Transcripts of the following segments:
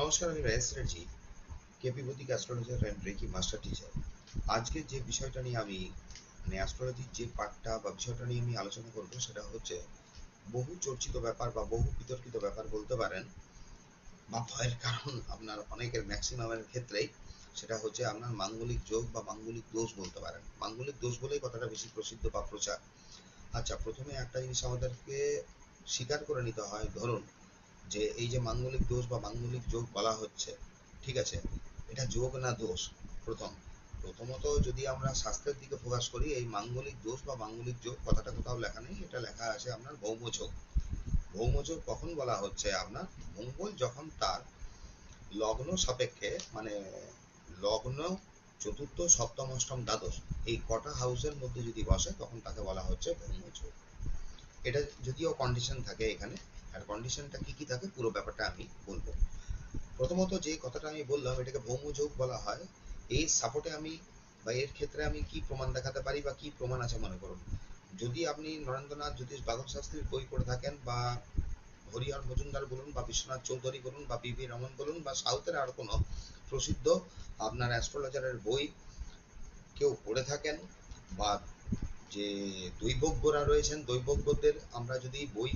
নমস্কার, আমি Rayesh Chatterjee, KP Vedic astrologer and reiki master teacher. আজকে যে বিষয়টা নিয়ে আমি অ্যাস্ট্রোলজির যে পার্টটা বা বিষয়টা নিয়ে আমি আলোচনা করব সেটা হচ্ছে বহু চর্চিত ব্যাপার বা বহু বিতর্কিত ব্যাপার বলতে পারেন, বা ভয়ের কারণ আপনার অনেকের ম্যাক্সিমামের ক্ষেত্রেই সেটা হচ্ছে আপনার মাঙ্গলিক যোগ বা মাঙ্গলিক দোষ বলতে পারেন। মাঙ্গলিক দোষ বলেই কথাটা বেশি প্রসিদ্ধ বা প্রচার। আচ্ছা, প্রথমে একটা জিনিস আমাদেরকে স্বীকার করে নিতে হয়। ধরুন যে এই যে মাঙ্গলিক দোষ বা মাঙ্গলিক যোগ বলা হচ্ছে, ঠিক আছে, এটা যোগ না দোষ? প্রথমত যদি আমরা শাস্ত্রের দিকে ফোকাস করি, এই মাঙ্গলিক দোষ বা মাঙ্গলিক যোগ কথাটা কোথাও লেখা নেই। এটা লেখা আছে আপনার ভৌমযোগ। ভৌমযোগ কখন বলা হচ্ছে? আপনার মঙ্গল যখন তার লগ্ন সাপেক্ষে, মানে লগ্ন, চতুর্থ, সপ্তম, অষ্টম, দ্বাদশ, এই কটা হাউসের মধ্যে যদি বসে তখন তাকে বলা হচ্ছে ভৌমযোগ। এটা যদিও কন্ডিশন থাকে এখানে, আর কন্ডিশনটা কি কি থাকে পুরো ব্যাপারটা আমি বলবো। প্রথমত যে কথাটা আমি বললাম এটাকে ভৌমযোগ বলা হয়। এই সাপোর্টে আমি বা এর ক্ষেত্রে আমি কি প্রমাণ দেখাতে পারি বা কি প্রমাণ আছে মনে করুন। যদি আপনি নরেন্দ্রনাথ জ্যোতিষ বাগল শাস্ত্রীর বই পড়ে থাকেন, বা হরিহর মজুমদার বলুন, বা বিশ্বনাথ চৌধুরী বলুন, বা বিবি রমন বলুন, বা সাউথের আর কোনো প্রসিদ্ধ আপনার অ্যাস্ট্রোলজারের বই কেউ পড়ে থাকেন, বা যে দৈবজ্ঞরা রয়েছেন দৈবজ্ঞদের আমরা যদি বই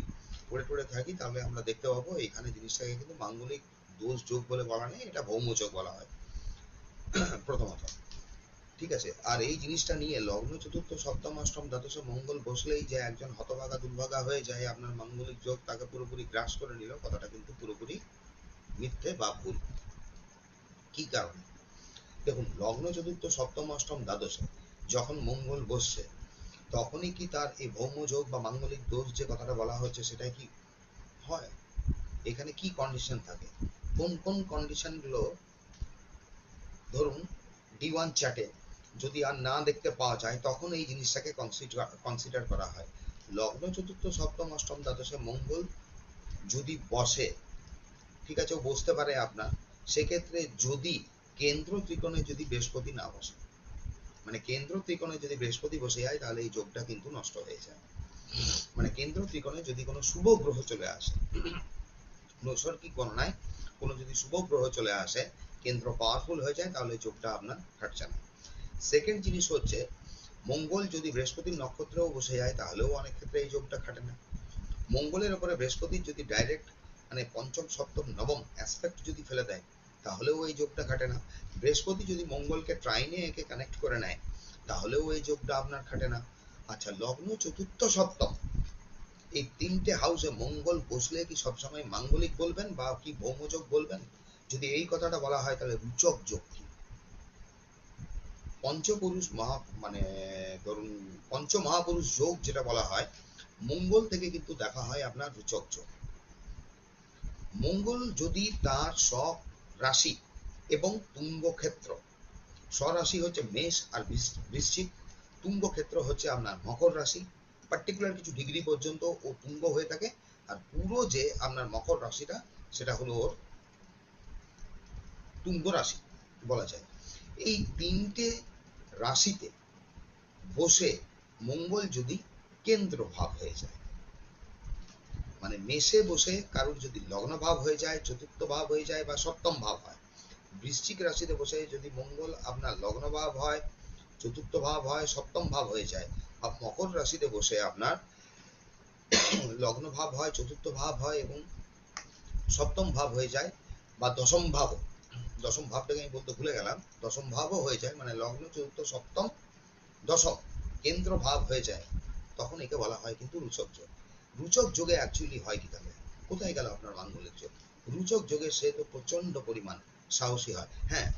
পড়ে পড়ে থাকি, তাহলে আমরা দেখতে পাবো এখানে জিনিসটাকে কিন্তু মাঙ্গলিক দোষ যোগ বলে বলা নেই, এটা ভৌমযোগ বলা হয় প্রথমত। ঠিক আছে, আর এই জিনিসটা নিয়ে লগ্ন, চতুর্থ, সপ্তম, অষ্টম, দ্বাদশে মঙ্গল বসলেই যে একজন হতভাগা দুর্ভাগা হয়ে যায়, আপনার মাঙ্গলিক যোগ তাকে পুরোপুরি গ্রাস করে নিল, কথাটা কিন্তু পুরোপুরি মিথ্যে বা ভুল। কি কারণে? দেখুন, লগ্ন, চতুর্থ, সপ্তম, অষ্টম, দ্বাদশে যখন মঙ্গল বসছে তখনই কি তার এই ভৌমযোগ বা মাঙ্গলিক দোষ যে কথাটা বলা হচ্ছে সেটাই কি হয়? এখানে কি কন্ডিশন থাকে? কোন কোন কন্ডিশন গুলো ধরুন D1 চার্টে যদি আর না দেখতে পাওয়া যায় তখন এই জিনিসটাকে কনসিডার করা হয়। লগ্ন, চতুর্থ, সপ্তম, অষ্টম, দ্বাদশে মঙ্গল যদি বসে, ঠিক আছে, ও বসতে পারে আপনার, সেক্ষেত্রে যদি কেন্দ্র ত্রিকোণে যদি বৃহস্পতি না বসে, মানে কেন্দ্র ত্রিকোণে যদি বৃহস্পতি বসে যায়, তাহলে এই যোগটা কিন্তু নষ্ট হয়ে যায়। মানে কেন্দ্র ত্রিকোণে যদি কোনো শুভ গ্রহ চলে আসে, নৈসর্গিক গণনায় কোনো যদি শুভ গ্রহ চলে আসে, কেন্দ্র পাওয়ারফুল হয়ে যায়, তাহলে যোগটা আপনার খাটছে না। সেকেন্ড জিনিস হচ্ছে, মঙ্গল যদি বৃহস্পতির নক্ষত্রেও বসে যায়, তাহলেও অনেক ক্ষেত্রে এই যোগটা খাটে না। মঙ্গলের উপরে বৃহস্পতির যদি ডাইরেক্ট, মানে পঞ্চম, সপ্তম, নবম অ্যাসপেক্ট যদি ফেলে দেয়, তাহলেও এই যোগটা খাটে না। বৃহস্পতি যদি মঙ্গলকে ট্রাইনে একে কানেক্ট করে নেয়, তাহলেও এই যোগটা আপনার খাটে না। আচ্ছা, লগ্ন, চতুর্থ, সপ্তম, এই তিনটে হাউসে মঙ্গল বসলে কি সবসময় মাঙ্গলিক বলবেন বা কি ভৌমযোগ বলবেন? যদি এই কথাটা বলা হয়, তাহলে রুচক যোগ কি? পঞ্চপুরুষ মানে ধরুন পঞ্চ মহাপুরুষ যোগ যেটা বলা হয়, মঙ্গল থেকে কিন্তু দেখা হয় আপনার রুচক যোগ। মঙ্গল যদি তার রাশি এবং তুঙ্গ ক্ষেত্র, স্বরাশি হচ্ছে মেষ আর বৃশ্চিক, তুঙ্গ ক্ষেত্র হচ্ছে আপনার মকর রাশি, পার্টিকুলার কিছু ডিগ্রি পর্যন্ত ও তুঙ্গ হয়ে থাকে, আর পুরো যে আপনার মকর রাশিটা সেটা হলো ওর তুঙ্গ রাশি বলা যায়। এই তিনটে রাশিতে বসে মঙ্গল যদি কেন্দ্র ভাব হয়ে যায়, মানে মেষে বসে কারোর যদি লগ্ন ভাব হয়ে যায়, চতুর্থ ভাব হয়ে যায়, বা সপ্তম ভাব হয়, বৃশ্চিক রাশিতে বসে যদি মঙ্গল আপনার লগ্ন ভাব হয়, চতুর্থ ভাব হয়, সপ্তম ভাব হয়ে যায়, আর মকর রাশিতে বসে আপনার লগ্ন ভাব হয়, চতুর্থ ভাব হয় এবং সপ্তম ভাব হয়ে যায়, বা দশম ভাব, দশম ভাবটাকে আমি বলতে ভুলে গেলাম, দশম ভাবও হয়ে যায়, মানে লগ্ন, চতুর্থ, সপ্তম, দশম কেন্দ্র ভাব হয়ে যায়, তখন একে বলা হয় কিন্তু রুচক যোগ। রুচক যোগে অ্যাকচুয়ালি হয় কি তাহলে? কোথায় গেল আপনার মাঙ্গলিক যোগ? রুচক যোগে সে তো প্রচন্ড পরিমাণ সাহসী হয়। হ্যাঁ,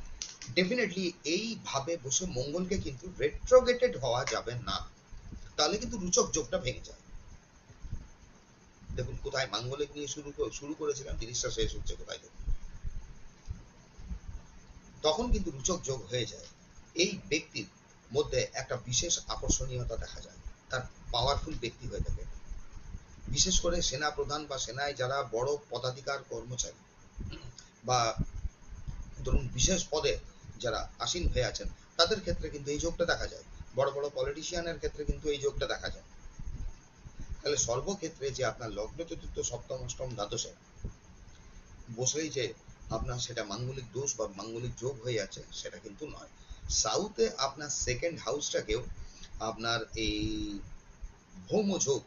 ডেফিনেটলি এইভাবে বসে মঙ্গলকে কিন্তু রেট্রোগেটেড হওয়া যাবে না, তাহলে কিন্তু রুচক যোগটা ভেঙে যায়। দেখুন কোথায় মাঙ্গলিক নিয়ে শুরু করেছিলাম, জিনিসটা শেষ হচ্ছে কোথায় দেখুন। তখন কিন্তু রুচক যোগ হয়ে যায়। এই ব্যক্তির মধ্যে একটা বিশেষ আকর্ষণীয়তা দেখা যায়, তার পাওয়ারফুল ব্যক্তি হয়ে থাকে। বিশেষ করে সেনা প্রধান বা সেনায় যারা বড় পদাধিকার কর্মচারী, বা ধরুন বিশেষ পদে যারা আসীন হয়ে আছেন, তাদের ক্ষেত্রে কিন্তু এই যোগটা দেখা যায়। বড় বড় পলিটিশিয়ানের ক্ষেত্রে কিন্তু এই যোগটা দেখা যায়। তাহলে সর্বক্ষেত্রে যে আপনার লগ্ন, চতুর্থ, সপ্তম, অষ্টম, দ্বাদশে বসলেই যে আপনার সেটা মাঙ্গলিক দোষ বা মাঙ্গলিক যোগ হয়ে যাচ্ছে, সেটা কিন্তু নয়। সাউথে আপনার সেকেন্ড হাউসটাকেও আপনার এই ভৌমযোগ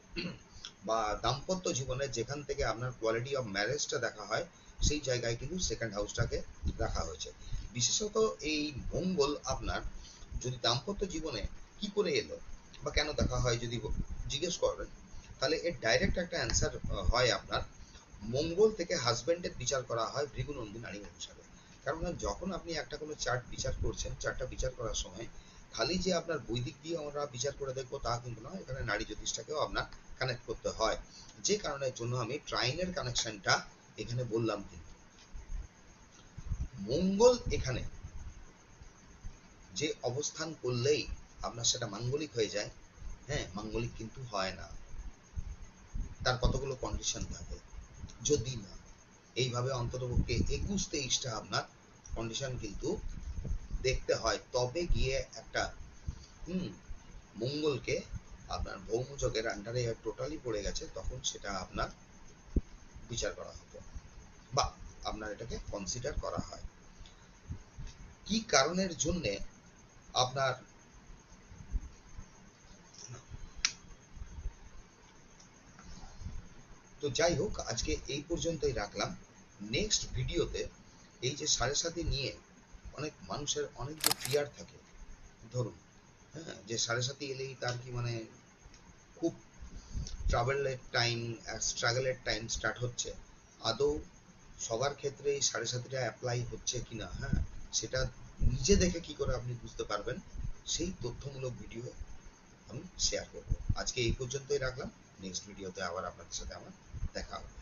বা দাম্পত্য জীবনে যেখান থেকে আপনার কোয়ালিটি অফ ম্যারেজটা দেখা হয়, সেই জায়গায় কিন্তু সেকেন্ড হাউসটাকে রাখা হয়েছে। বিশেষত এই মঙ্গল আপনার যদি দাম্পত্য জীবনে কি করে এলো বা কেন দেখা হয় যদি জিজ্ঞেস করেন, তাহলে এর ডাইরেক্ট একটা অ্যান্সার হয় আপনার মঙ্গল থেকে হাজবেন্ডের বিচার করা হয় ভৃগুনন্দী নারী অনুসারে। কারণ যখন আপনি একটা কোনো চার্ট বিচার করছেন, চার্টটা বিচার করার সময় খালি যে আপনার বৈদিক দিয়ে আমরা বিচার করে দেখবো তা কিন্তু নয়, এখানে নারী জ্যোতিষটাকেও আপনার কানেক্ট করতে হয়। যে কারণের জন্য আমি ট্রাইনের কানেকশনটা এখানে বললাম। কিন্তু মঙ্গল এখানে যে অবস্থান করলেই আপনার সেটা মাঙ্গলিক হয়ে যায়, হ্যাঁ, মাঙ্গলিক কিন্তু হয় না। তার কতগুলো কন্ডিশন থাকে। যদি না এইভাবে অন্ততপক্ষে 21-23টা আপনার কন্ডিশন কিন্তু দেখতে হয়, তবে গিয়ে একটা মঙ্গলকে আপনার ভৌমযোগের আন্ডারে টোটালি পড়ে গেছে, তখন সেটা আপনার বিচার করা হতো বা আপনার এটাকে কনসিডার করা হয়। কি কারণের জন্যে আপনার তো যাই হোক, আজকে এই পর্যন্তই রাখলাম। নেক্সট ভিডিওতে এই যে সাড়ে সাথে নিয়ে অনেক মানুষের অনেক যে ফিয়ার থাকে, ধরুন হ্যাঁ, যে সাড়ে সাথে এলেই তার কি মানে খুব ট্রাভেলের টাইম, স্ট্রাগলের টাইম স্টার্ট হচ্ছে, আদৌ সবার ক্ষেত্রে এই সাড়ে সাতিটা অ্যাপ্লাই হচ্ছে কিনা, হ্যাঁ, সেটা নিজে দেখে কি করে আপনি বুঝতে পারবেন, সেই তথ্যমূলক ভিডিও আমি শেয়ার করব। আজকে এই পর্যন্তই রাখলাম। নেক্সট ভিডিওতে আবার আপনাদের সাথে আমার দেখা হবে।